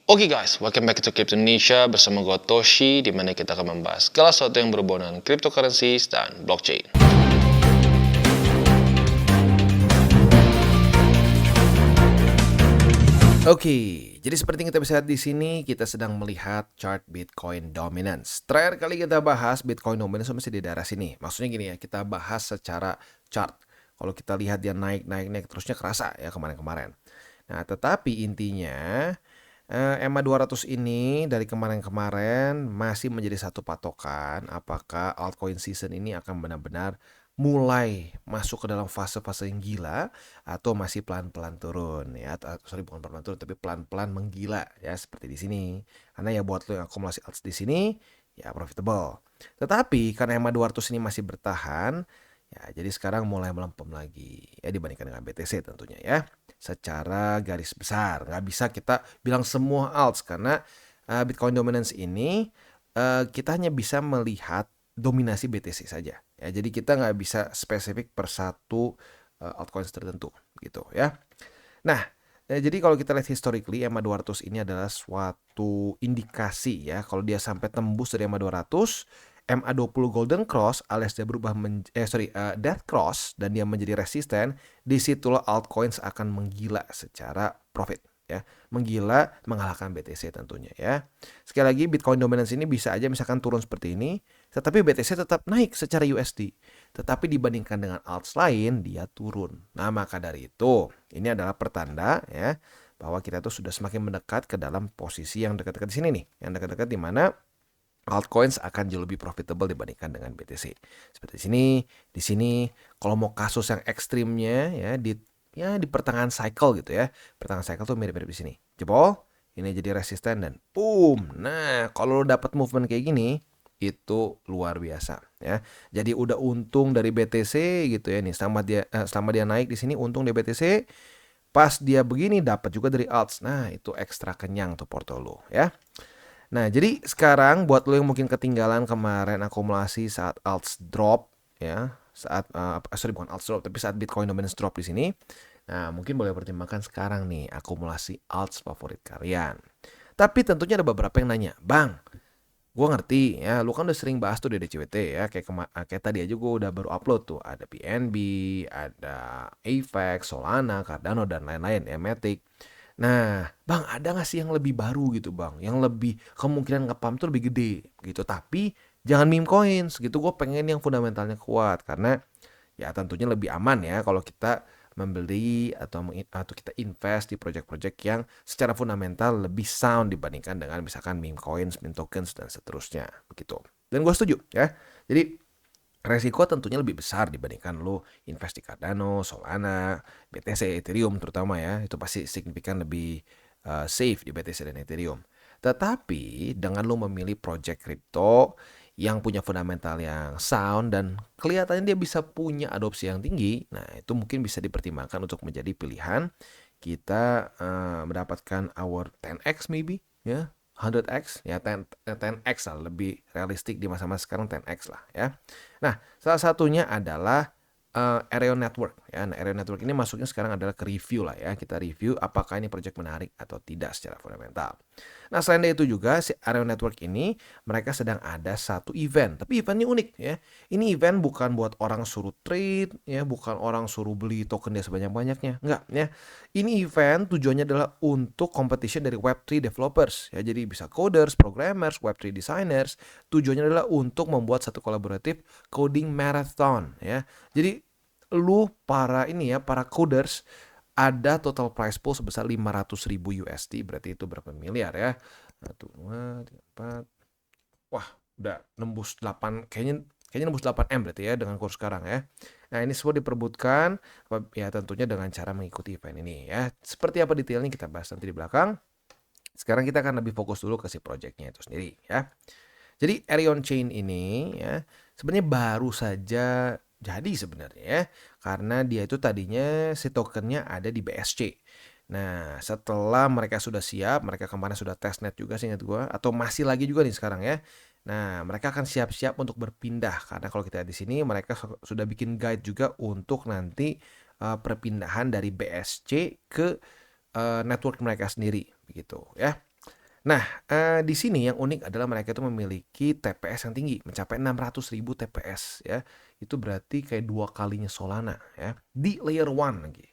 Oke guys, welcome back to Crypto Indonesia bersama gue Toshi, di mana kita akan membahas segala sesuatu yang berhubungan dengan cryptocurrencies dan blockchain. Oke, jadi seperti yang kita bisa lihat di sini, kita sedang melihat chart Bitcoin dominance. Terakhir kali kita bahas Bitcoin dominance masih di daerah sini. Maksudnya gini ya, kita bahas secara chart. Kalau kita lihat dia naik, terusnya kerasa ya kemarin-kemarin. Nah, tetapi intinya EMA 200 ini dari kemarin-kemarin masih menjadi satu patokan apakah altcoin season ini akan benar-benar mulai masuk ke dalam fase-fase yang gila atau masih pelan-pelan turun ya. Sorry, bukan pelan-pelan turun tapi pelan-pelan menggila ya, seperti di sini. Karena ya buat lo yang akumulasi alts di sini ya profitable. Tetapi karena EMA 200 ini masih bertahan ya, jadi sekarang mulai melempem lagi ya dibandingkan dengan BTC tentunya ya. Secara garis besar nggak bisa kita bilang semua alts karena Bitcoin dominance ini kita hanya bisa melihat dominasi BTC saja ya, jadi kita nggak bisa spesifik per satu altcoins tertentu gitu ya. Nah, jadi kalau kita lihat historically EMA 200 ini adalah suatu indikasi ya, kalau dia sampai tembus dari EMA 200, MA20 Golden Cross alias dia berubah Death Cross dan dia menjadi resisten, disitulah altcoins akan menggila secara profit ya, menggila mengalahkan BTC tentunya ya. Sekali lagi Bitcoin dominance ini bisa aja misalkan turun seperti ini, tetapi BTC tetap naik secara USD. Tetapi dibandingkan dengan alts lain dia turun. Nah, maka dari itu ini adalah pertanda ya bahwa kita tuh sudah semakin mendekat ke dalam posisi yang dekat-dekat di sini nih, yang dekat-dekat di mana altcoins akan jauh lebih profitable dibandingkan dengan BTC. Seperti di sini, kalau mau kasus yang ekstrimnya ya di pertengahan cycle gitu ya. Pertengahan cycle tuh mirip-mirip di sini. Jebol, ini jadi resisten dan boom. Nah, kalau lo dapat movement kayak gini, itu luar biasa ya. Jadi udah untung dari BTC gitu ya nih. Selama dia naik di sini untung di BTC, pas dia begini dapat juga dari alts. Nah, itu ekstra kenyang tuh portfolio ya. Nah, jadi sekarang buat lo yang mungkin ketinggalan kemarin akumulasi saat alts drop ya, bukan alts drop tapi saat Bitcoin dominance drop di sini. Nah, mungkin boleh pertimbangkan sekarang nih akumulasi alts favorit kalian. Tapi tentunya ada beberapa yang nanya, "Bang, gue ngerti ya, lu kan udah sering bahas tuh di DCWT ya, kayak tadi aja gue udah baru upload tuh, ada PNB, ada Avex, Solana, Cardano dan lain-lain ya, Matic. Nah, Bang, ada nggak sih yang lebih baru gitu, Bang? Yang lebih kemungkinan nge-pump tuh lebih gede gitu. Tapi jangan meme coins gitu. Gue pengen yang fundamentalnya kuat karena ya tentunya lebih aman ya kalau kita membeli atau kita invest di project-project yang secara fundamental lebih sound dibandingkan dengan misalkan meme coins, meme tokens dan seterusnya begitu. Dan gue setuju ya. Jadi resiko tentunya lebih besar dibandingkan lo invest di Cardano, Solana, BTC, Ethereum terutama ya. Itu pasti signifikan lebih safe di BTC dan Ethereum. Tetapi dengan lo memilih project crypto yang punya fundamental yang sound dan kelihatannya dia bisa punya adopsi yang tinggi, nah itu mungkin bisa dipertimbangkan untuk menjadi pilihan kita mendapatkan our 10x maybe ya, 100x ya, 10x lah, lebih realistik di masa-masa sekarang 10x lah ya. Nah, salah satunya adalah Aerion Network ya. Nah, Aerion Network ini masuknya sekarang adalah ke review lah ya. Kita review apakah ini project menarik atau tidak secara fundamental. Nah, selain dari itu juga si Aerion Network ini mereka sedang ada satu event, tapi eventnya unik ya. Ini event bukan buat orang suruh trade ya, bukan orang suruh beli token dia sebanyak-banyaknya. Enggak ya. Ini event tujuannya adalah untuk competition dari Web3 developers ya. Jadi bisa coders, programmers, Web3 designers. Tujuannya adalah untuk membuat satu kolaboratif coding marathon ya. Jadi para coders ada total price pool sebesar 500.000 USD, berarti itu berapa miliar ya? 1, 2, 3, 4. Wah, udah nembus 8, kayaknya nembus 8M berarti ya dengan kurs sekarang ya. Nah, ini semua diperebutkan ya tentunya dengan cara mengikuti event ini ya. Seperti apa detailnya kita bahas nanti di belakang. Sekarang kita akan lebih fokus dulu ke si projectnya itu sendiri ya. Jadi Aerion Chain ini ya sebenarnya baru saja jadi sebenarnya ya, karena dia itu tadinya si tokennya ada di BSC. Nah, setelah mereka sudah siap, mereka kemarin sudah testnet juga sih ingat gue, atau masih lagi juga nih sekarang ya. Nah, mereka akan siap-siap untuk berpindah karena kalau kita lihat di sini mereka sudah bikin guide juga untuk nanti perpindahan dari BSC ke network mereka sendiri begitu ya. Nah, di sini yang unik adalah mereka itu memiliki TPS yang tinggi, mencapai 600.000 TPS ya. Itu berarti kayak 2 kalinya Solana ya, di layer 1 lagi.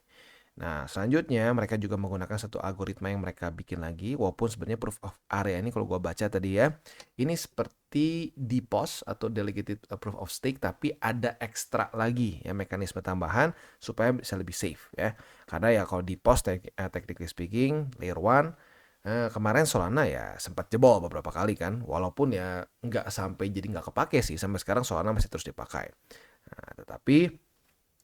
Nah, selanjutnya mereka juga menggunakan satu algoritma yang mereka bikin lagi, walaupun sebenarnya proof of area ini kalau gua baca tadi ya, ini seperti DPoS atau delegated proof of stake, tapi ada ekstra lagi ya mekanisme tambahan supaya bisa lebih safe ya. Karena ya kalau DPoS technically speaking layer 1 kemarin Solana ya sempat jebol beberapa kali kan, walaupun ya nggak sampai jadi nggak kepake sih, sampai sekarang Solana masih terus dipakai. Nah, tetapi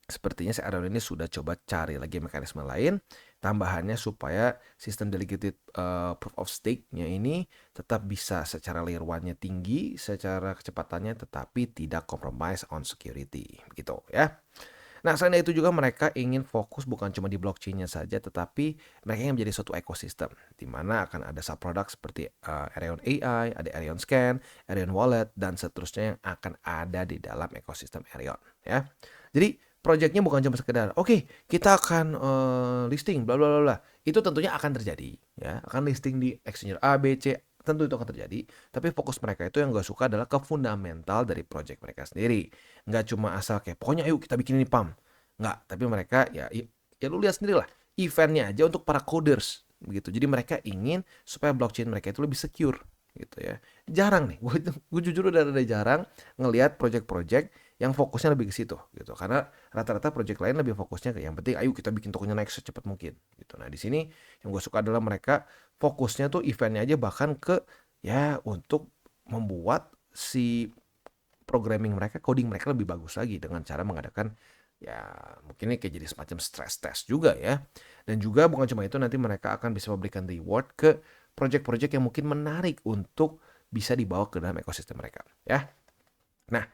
sepertinya si Aaron ini sudah coba cari lagi mekanisme lain, tambahannya supaya sistem delegated proof of stake-nya ini tetap bisa secara layer 1-nya tinggi, secara kecepatannya tetapi tidak compromise on security, gitu ya. Nah, selain itu juga mereka ingin fokus bukan cuma di blockchain-nya saja, tetapi mereka ingin menjadi suatu ekosistem, di mana akan ada sub-product seperti Aerion AI, ada Aerion Scan, Aerion Wallet, dan seterusnya yang akan ada di dalam ekosistem Aerion. Ya. Jadi, projectnya bukan cuma sekedar, oke, kita akan listing, bla bla bla bla. Itu tentunya akan terjadi, ya, akan listing di exchange A, B, C, tentu itu akan terjadi. Tapi fokus mereka itu yang gue suka adalah ke fundamental dari project mereka sendiri. Nggak cuma asal kayak pokoknya ayo kita bikin ini pump. Nggak, tapi mereka ya lu lihat sendiri lah eventnya aja untuk para coders begitu. Jadi mereka ingin supaya blockchain mereka itu lebih secure gitu ya. Jarang nih, gue jujur udah ada jarang ngelihat project-project yang fokusnya lebih ke situ gitu. Karena rata-rata project lain lebih fokusnya ke yang penting ayo kita bikin tokennya naik secepat mungkin gitu. Nah, di sini yang gue suka adalah mereka fokusnya tuh eventnya aja bahkan ke ya untuk membuat si programming mereka, coding mereka lebih bagus lagi dengan cara mengadakan ya mungkin ini kayak jadi semacam stress test juga ya. Dan juga bukan cuma itu, nanti mereka akan bisa memberikan reward ke project-project yang mungkin menarik untuk bisa dibawa ke dalam ekosistem mereka ya. Nah,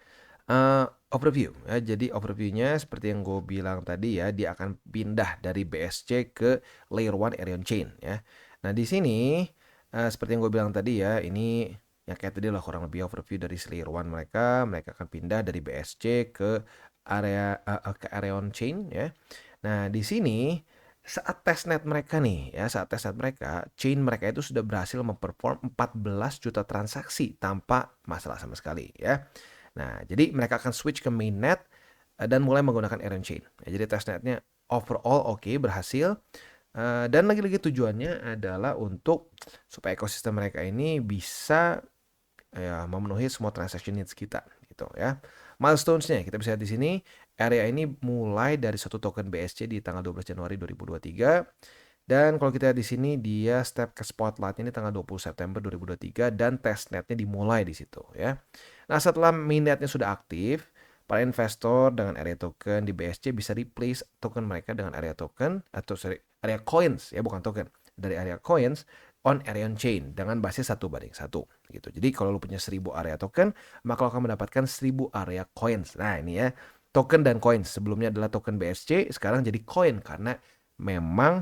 overview ya. Jadi overviewnya seperti yang gue bilang tadi ya, dia akan pindah dari BSC ke layer 1 Aerion Chain ya. Nah, di sini seperti yang gue bilang tadi ya, ini ya kayak tadi lah kurang lebih overview dari layer 1 mereka. Mereka akan pindah dari BSC ke ke Aerion Chain ya. Nah, di sini saat testnet mereka nih ya, saat testnet mereka, chain mereka itu sudah berhasil memperform 14 juta transaksi tanpa masalah sama sekali ya. Nah, jadi mereka akan switch ke mainnet dan mulai menggunakan Aerion Chain. Ya, jadi testnetnya overall oke, berhasil. Dan lagi-lagi tujuannya adalah untuk supaya ekosistem mereka ini bisa ya memenuhi semua transaction needs kita gitu ya. Milestones-nya kita bisa lihat di sini. Area ini mulai dari satu token BSC di tanggal 12 Januari 2023. Dan kalau kita lihat di sini dia step ke spotlight ini tanggal 20 September 2023 dan testnetnya dimulai di situ ya. Nah, setelah mainnetnya sudah aktif, para investor dengan area token di BSC bisa replace token mereka dengan area token atau sorry, area coins ya, bukan token, dari area coins on Aerion Chain dengan basis 1:1 gitu. Jadi kalau lu punya 1000 area token, maka lo akan mendapatkan 1000 area coins. Nah, ini ya, token dan coins. Sebelumnya adalah token BSC, sekarang jadi coin karena memang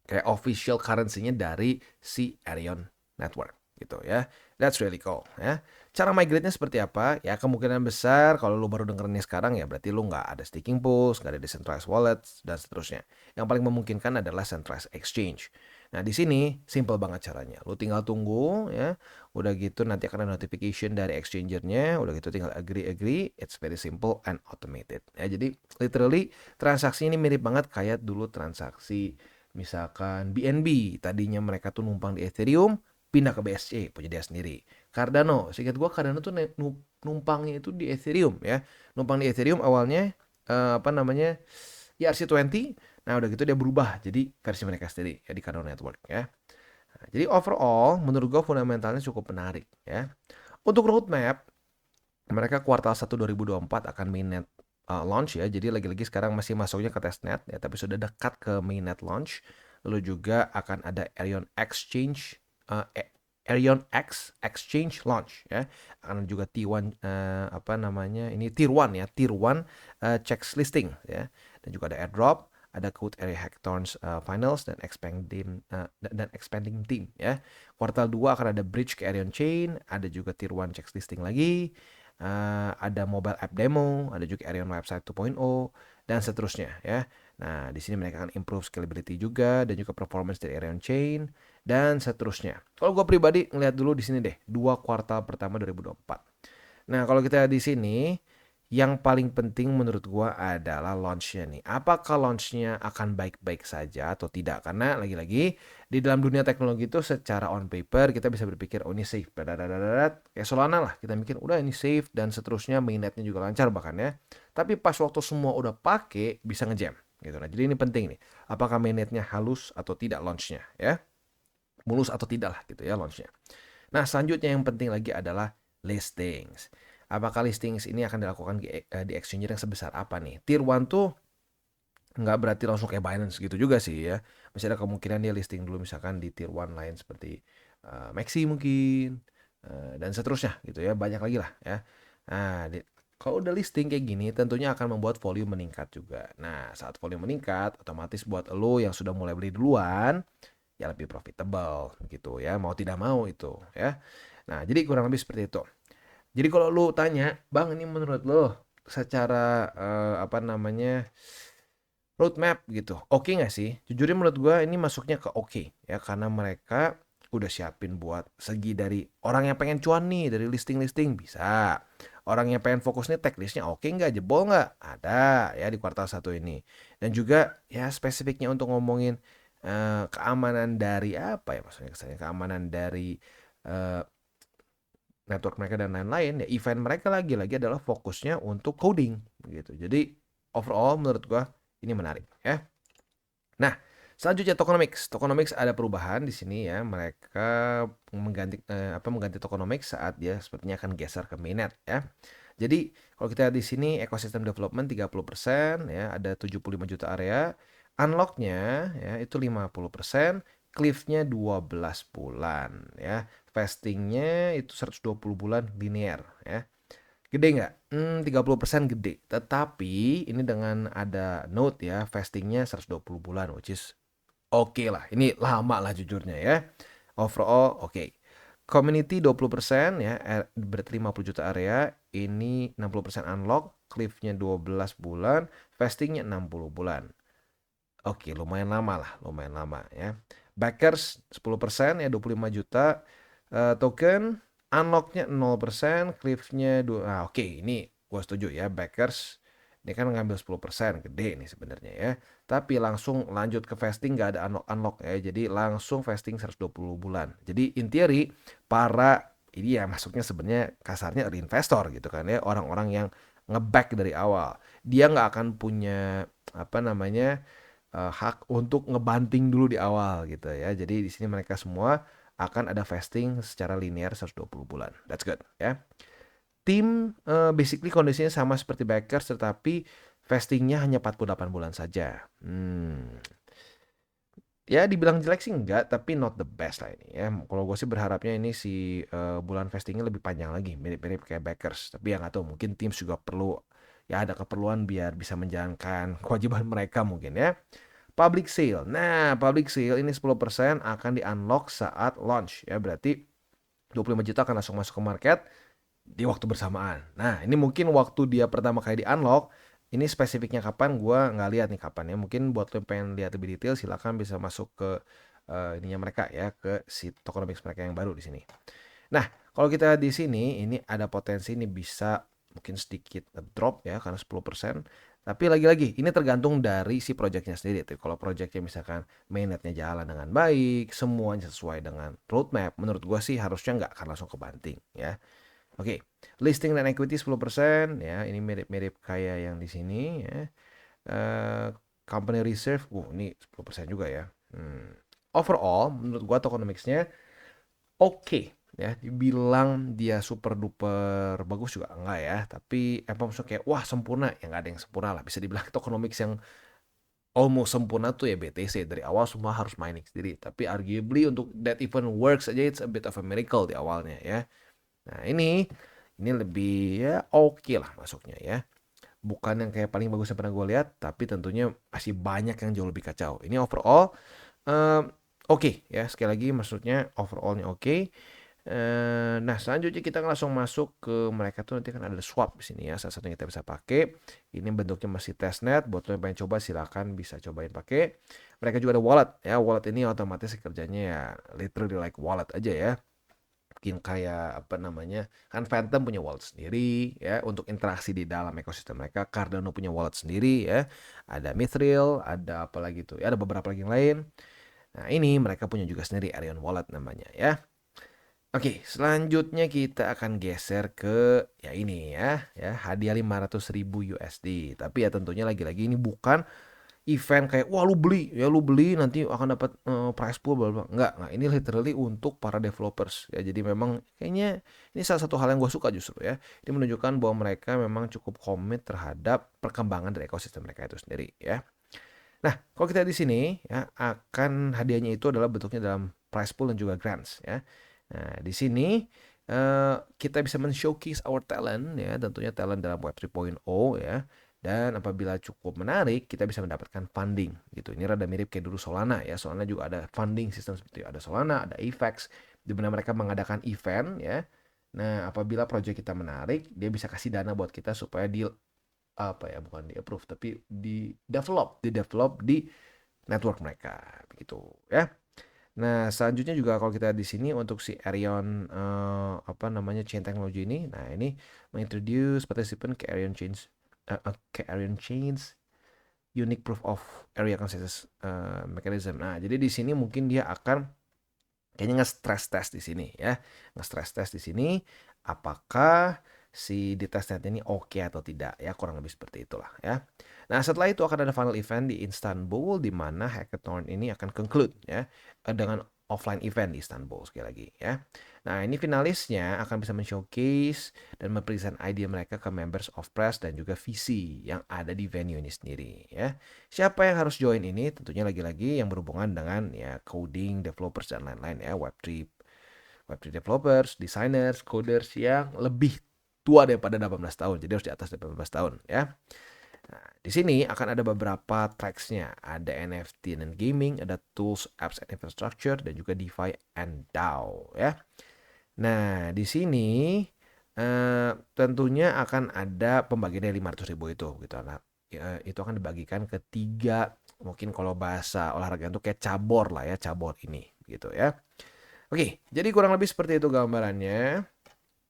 kayak official currency-nya dari si Aerion Network gitu ya. That's really cool ya. Cara migrate-nya seperti apa? Ya kemungkinan besar kalau lu baru dengerin sekarang ya berarti lu nggak ada staking pools, nggak ada decentralized wallets dan seterusnya. Yang paling memungkinkan adalah centralized exchange. Nah, di sini simple banget caranya. Lu tinggal tunggu ya. Udah gitu nanti akan ada notification dari exchanger-nya, udah gitu tinggal agree. It's very simple and automated. Ya, jadi literally transaksi ini mirip banget kayak dulu transaksi misalkan BNB, tadinya mereka tuh numpang di Ethereum, pindah ke BSC, punya dia sendiri. Cardano, seingat gua Cardano tuh numpangnya itu di Ethereum ya. Numpang di Ethereum awalnya apa namanya? ERC20. Nah, udah gitu dia berubah jadi versi mereka sendiri ya di Cardano Network ya. Nah, jadi overall menurut gua fundamentalnya cukup menarik ya. Untuk roadmap, mereka kuartal 1 2024 akan mainnet launch ya. Jadi lagi-lagi sekarang masih masuknya ke testnet ya, tapi sudah dekat ke mainnet launch. Lalu juga akan ada Aerion Exchange Aerion X Exchange launch ya. Akan juga T1 apa namanya? Ini Tier 1 ya, Tier 1 checks listing ya. Dan juga ada airdrop, ada Code Area Hackathons Finals dan expanding team ya. Kuartal 2 akan ada bridge ke Aerion Chain, ada juga Tier 1 checks listing lagi. Ada mobile app demo, ada juga Aerion Website 2.0 dan seterusnya ya. Nah, di sini mereka akan improve scalability juga dan juga performance dari area on chain dan seterusnya. Kalau gue pribadi ngeliat dulu di sini deh, 2 kuartal pertama 2024. Nah, kalau kita di sini, yang paling penting menurut gua adalah launch-nya nih. Apakah launch-nya akan baik-baik saja atau tidak? Karena lagi-lagi di dalam dunia teknologi itu secara on paper kita bisa berpikir, oh ini safe, dadadadadad. Kayak Solana lah, kita mikir udah ini safe dan seterusnya, mainnetnya juga lancar bahkan ya. Tapi pas waktu semua udah pakai bisa ngejam gitu. Nah, jadi ini penting nih. Apakah mainnetnya halus atau tidak launch-nya ya? Mulus atau tidak lah gitu ya launch-nya. Nah, selanjutnya yang penting lagi adalah listings. Apakah listings ini akan dilakukan di exchange yang sebesar apa nih? Tier 1 tuh nggak berarti langsung kayak Binance gitu juga sih ya. Masih ada kemungkinan dia listing dulu misalkan di tier 1 lain seperti Maxi mungkin dan seterusnya gitu ya. Banyak lagi lah ya. Nah, kalau udah listing kayak gini tentunya akan membuat volume meningkat juga. Nah, saat volume meningkat otomatis buat lo yang sudah mulai beli duluan ya lebih profitable gitu ya. Mau tidak mau itu ya. Nah, jadi kurang lebih seperti itu. Jadi kalau lu tanya, Bang, ini menurut lo secara apa namanya roadmap gitu, oke nggak sih? Jujurnya menurut gua ini masuknya ke oke ya karena mereka udah siapin buat segi dari orang yang pengen cuan nih dari listing-listing bisa. Orang yang pengen fokus nih techlistnya oke nggak, jebol nggak? Ada ya di kuartal 1 ini. Dan juga ya spesifiknya untuk ngomongin keamanan dari apa ya maksudnya kesannya keamanan dari eh, network mereka dan lain-lain ya event mereka lagi-lagi adalah fokusnya untuk coding gitu. Jadi overall menurut gua ini menarik ya. Nah, selanjutnya tokenomics. Tokenomics ada perubahan di sini ya. Mereka mengganti tokenomics saat dia sepertinya akan geser ke mainnet ya. Jadi kalau kita lihat di sini ekosistem development 30% ya, ada 75 juta area. Unlock-nya ya itu 50%, cliff-nya 12 bulan ya. Vesting-nya itu 120 bulan linear ya. Gede nggak? 30% gede. Tetapi ini dengan ada note ya, vestingnya 120 bulan, which is oke lah. Ini lama lah jujurnya ya. Overall oke. Community 20% ya, berarti 50 juta area. Ini 60% unlock, cliff-nya 12 bulan, vestingnya 60 bulan. Oke, lumayan lama lah, lumayan lama ya. Backers 10% ya 25 juta token, unlocknya 0%, cliff-nya oke, ini gue setuju ya. Backers ini kan ngambil 10%, gede nih sebenarnya ya. Tapi langsung lanjut ke vesting nggak ada unlock ya. Jadi langsung vesting 120 bulan. Jadi in theory para ini ya masuknya sebenarnya kasarnya investor gitu kan ya. Orang-orang yang ngeback dari awal. Dia nggak akan punya apa namanya hak untuk ngebanting dulu di awal gitu ya. Jadi di sini mereka semua akan ada vesting secara linear 120 bulan. That's good ya. Tim basically kondisinya sama seperti Backers tetapi vestingnya hanya 48 bulan saja. Ya dibilang jelek sih enggak, tapi not the best lah ini ya. Kalau gue sih berharapnya ini si bulan vestingnya lebih panjang lagi, mirip-mirip kayak Backers. Tapi ya nggak tahu, mungkin tim juga perlu ya ada keperluan biar bisa menjalankan kewajiban mereka mungkin ya. Public sale. Nah, public sale ini 10% akan di-unlock saat launch ya. Berarti 25 juta akan langsung masuk ke market di waktu bersamaan. Nah, ini mungkin waktu dia pertama kali di-unlock, ini spesifiknya kapan gua nggak lihat nih kapan ya. Mungkin buat lo yang pengen lihat lebih detail silakan bisa masuk ke ininya mereka ya, ke si tokenomics mereka yang baru di sini. Nah, kalau kita di sini ini ada potensi ini bisa mungkin sedikit drop ya karena 10%. Tapi lagi-lagi ini tergantung dari si projectnya sendiri. Tuh. Kalau projectnya misalkan mainnetnya jalan dengan baik, semuanya sesuai dengan roadmap, menurut gua sih harusnya nggak akan langsung kebanting ya. Oke, listing dan equity 10% ya, ini mirip-mirip kayak yang di sini ya. Company reserve, ini 10% juga ya. Overall, menurut gua tokenomics-nya oke ya, dibilang dia super duper bagus juga enggak ya, tapi apa maksudnya kayak wah sempurna ya nggak ada yang sempurna lah, bisa dibilang tokenomics yang almost sempurna tuh ya BTC dari awal semua harus mining sendiri, tapi arguably untuk that even works aja it's a bit of a miracle di awalnya ya. Nah ini lebih ya oke lah masuknya ya. Bukan yang kayak paling bagus yang pernah gue lihat, tapi tentunya masih banyak yang jauh lebih kacau. Ini overall oke ya sekali lagi maksudnya overallnya oke. Nah, selanjutnya kita langsung masuk ke mereka tuh nanti kan ada swap di sini ya. Salah satu yang kita bisa pakai. Ini bentuknya masih testnet. Buat lo yang pengen coba silakan bisa cobain pakai. Mereka juga ada wallet ya. Wallet ini otomatis kerjanya ya literally like wallet aja ya. Mungkin kayak apa namanya, kan Phantom punya wallet sendiri ya untuk interaksi di dalam ekosistem mereka. Cardano punya wallet sendiri ya. Ada Mithril, ada apa lagi tuh ya, ada beberapa lagi yang lain. Nah, ini mereka punya juga sendiri Arion Wallet namanya ya. Oke, selanjutnya kita akan geser ke ya ini ya hadiah 500.000 USD. Tapi ya tentunya lagi-lagi ini bukan event kayak wah lu beli nanti akan dapat prize pool bla bla. Enggak, ini literally untuk para developers ya. Jadi memang kayaknya ini salah satu hal yang gue suka justru ya. Ini menunjukkan bahwa mereka memang cukup komit terhadap perkembangan dari ekosistem mereka itu sendiri ya. Nah, kalau kita di sini ya akan hadiahnya itu adalah bentuknya dalam prize pool dan juga grants ya. Nah, di sini kita bisa men-showcase our talent ya, tentunya talent dalam Web 3.0 ya. Dan apabila cukup menarik, kita bisa mendapatkan funding gitu. Ini rada mirip kayak dulu Solana ya. Solana juga ada funding sistem seperti itu. Ada Solana, ada Apex, di mana mereka mengadakan event ya. Nah, apabila proyek kita menarik, dia bisa kasih dana buat kita supaya di apa ya, bukan di approve tapi di develop di network mereka begitu ya. Nah, selanjutnya juga kalau kita di sini untuk si Arion apa namanya chain technology ini. Nah, ini mengintroduce participant ke Arion Chains unique proof of area consensus mechanism. Nah, jadi di sini mungkin dia akan kayaknya nge-stress test di sini ya. Nge-stress test di sini apakah si di testnet ini oke atau tidak ya, kurang lebih seperti itulah ya. Nah, setelah itu akan ada final event di Istanbul di mana hackathon ini akan conclude ya dengan offline event di Istanbul sekali lagi ya. Nah, ini finalisnya akan bisa men-showcase dan mempresent idea mereka ke members of press dan juga VC yang ada di venue ini sendiri ya. Siapa yang harus join ini? Tentunya lagi-lagi yang berhubungan dengan ya coding, developers dan lain-lain ya, Web3 developers, designers, coders yang lebih tua daripada 18 tahun. Jadi harus di atas 18 tahun ya. Nah, di sini akan ada beberapa tracks-nya. Ada NFT dan gaming, ada tools, apps, and infrastructure, dan juga DeFi and DAO ya. Nah, di sini tentunya akan ada pembagian dari 500.000 itu gitu. Nah, itu akan dibagikan ke 3, mungkin kalau bahasa olahraga itu kayak cabur lah ya, cabur ini gitu ya. Oke, jadi kurang lebih seperti itu gambarannya.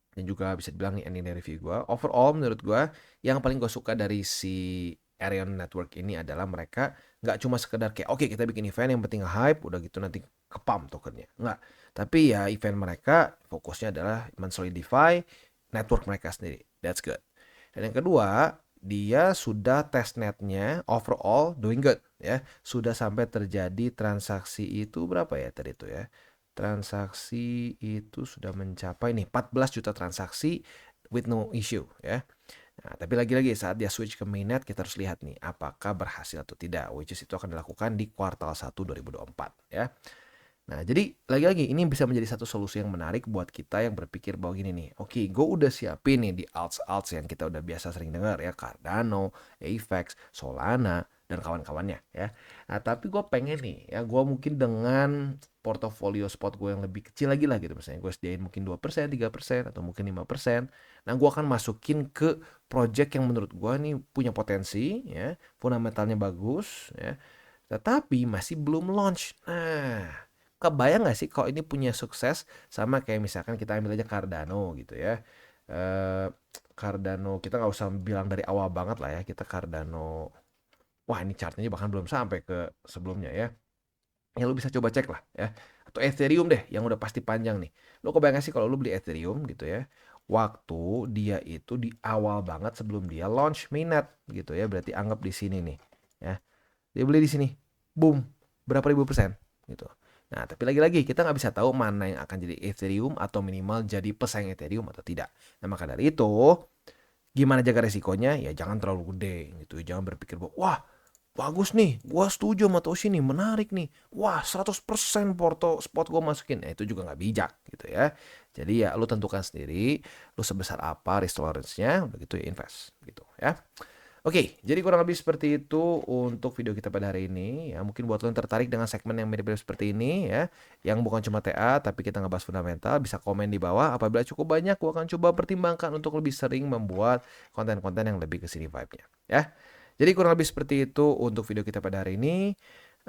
Dan juga bisa dibilang nih ending dari review gue. Overall menurut gue yang paling gue suka dari si Arion Network ini adalah mereka nggak cuma sekedar kayak oke, kita bikin event yang penting hype udah gitu nanti kepam tokennya. Nggak. Tapi ya event mereka fokusnya adalah mensolidify network mereka sendiri. That's good. Dan yang kedua, dia sudah testnetnya overall doing good ya. Sudah sampai terjadi transaksi itu berapa ya tadi itu ya. Transaksi itu sudah mencapai nih 14 juta transaksi with no issue ya. Nah, tapi lagi-lagi saat dia switch ke mainnet kita harus lihat nih apakah berhasil atau tidak, which is itu akan dilakukan di kuartal 1 2024 ya. Nah, jadi lagi-lagi ini bisa menjadi satu solusi yang menarik buat kita yang berpikir bahwa gini nih, oke, gue udah siapin nih di alts yang kita udah biasa sering dengar ya, Cardano, Apex, Solana, dan kawan-kawannya ya. Nah, tapi gue pengen nih ya, gue mungkin dengan portofolio spot gue yang lebih kecil lagi lah gitu, misalnya gue sediain mungkin 2%, 3%, atau mungkin 5%. Nah, gue akan masukin ke project yang menurut gue nih punya potensi ya, fundamentalnya bagus ya, tetapi masih belum launch. Nah, kebayang nggak sih kalau ini punya sukses sama kayak misalkan kita ambil aja Cardano gitu ya. Eh, Cardano kita nggak usah bilang dari awal banget lah ya, kita Cardano. Wah, ini chartnya bahkan belum sampai ke sebelumnya ya. Ya lu bisa coba cek lah ya. Atau Ethereum deh yang udah pasti panjang nih. Lu kebayang gak sih kalau lu beli Ethereum gitu ya. Waktu dia itu di awal banget sebelum dia launch mainnet gitu ya. Berarti anggap di sini nih ya. Dia beli di sini. Boom. Berapa ribu persen gitu. Nah, tapi lagi-lagi kita nggak bisa tahu mana yang akan jadi Ethereum atau minimal jadi pesaing Ethereum atau tidak. Nah, maka dari itu, gimana jaga resikonya? Ya jangan terlalu gede gitu. Jangan berpikir bahwa, wah, bagus nih, gua setuju sama Toshi nih, menarik nih. Wah, 100% porto spot gua masukin. Nah, itu juga nggak bijak gitu ya. Jadi ya lu tentukan sendiri, lu sebesar apa risk tolerance-nya, udah gitu ya invest gitu ya. Oke, jadi kurang lebih seperti itu untuk video kita pada hari ini ya. Mungkin buat lo yang tertarik dengan segmen yang mirip-mirip seperti ini ya, yang bukan cuma TA tapi kita ngebahas fundamental, bisa komen di bawah. Apabila cukup banyak, gua akan coba pertimbangkan untuk lebih sering membuat konten-konten yang lebih kesini vibe-nya ya. Jadi kurang lebih seperti itu untuk video kita pada hari ini.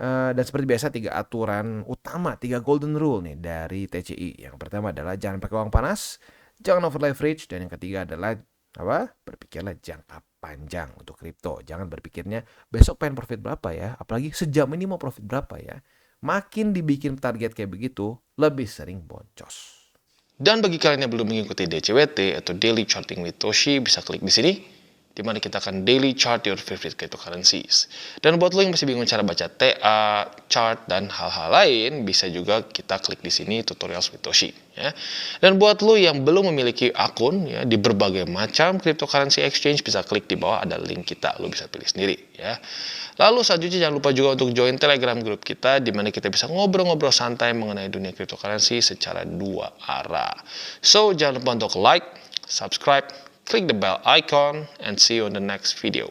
Dan seperti biasa 3 aturan utama, 3 golden rule nih dari TCI. Yang pertama adalah jangan pakai uang panas, jangan over leverage, dan yang ketiga adalah apa? Berpikirlah jangka panjang untuk kripto. Jangan berpikirnya besok pengen profit berapa ya, apalagi sejam ini mau profit berapa ya. Makin dibikin target kayak begitu, lebih sering boncos. Dan bagi kalian yang belum mengikuti DCWT atau Daily Charting with Toshi, bisa klik di sini, di mana kita akan daily chart your favorite cryptocurrencies. Dan buat lo yang masih bingung cara baca TA, chart, dan hal-hal lain, bisa juga kita klik di sini tutorials with Toshi. Ya. Dan buat lo yang belum memiliki akun ya, di berbagai macam cryptocurrency exchange, bisa klik di bawah ada link kita, lo bisa pilih sendiri. Ya. Lalu selanjutnya jangan lupa juga untuk join Telegram group kita, di mana kita bisa ngobrol-ngobrol santai mengenai dunia cryptocurrency secara 2 arah. So, jangan lupa untuk like, subscribe, click the bell icon, and see you on the next video.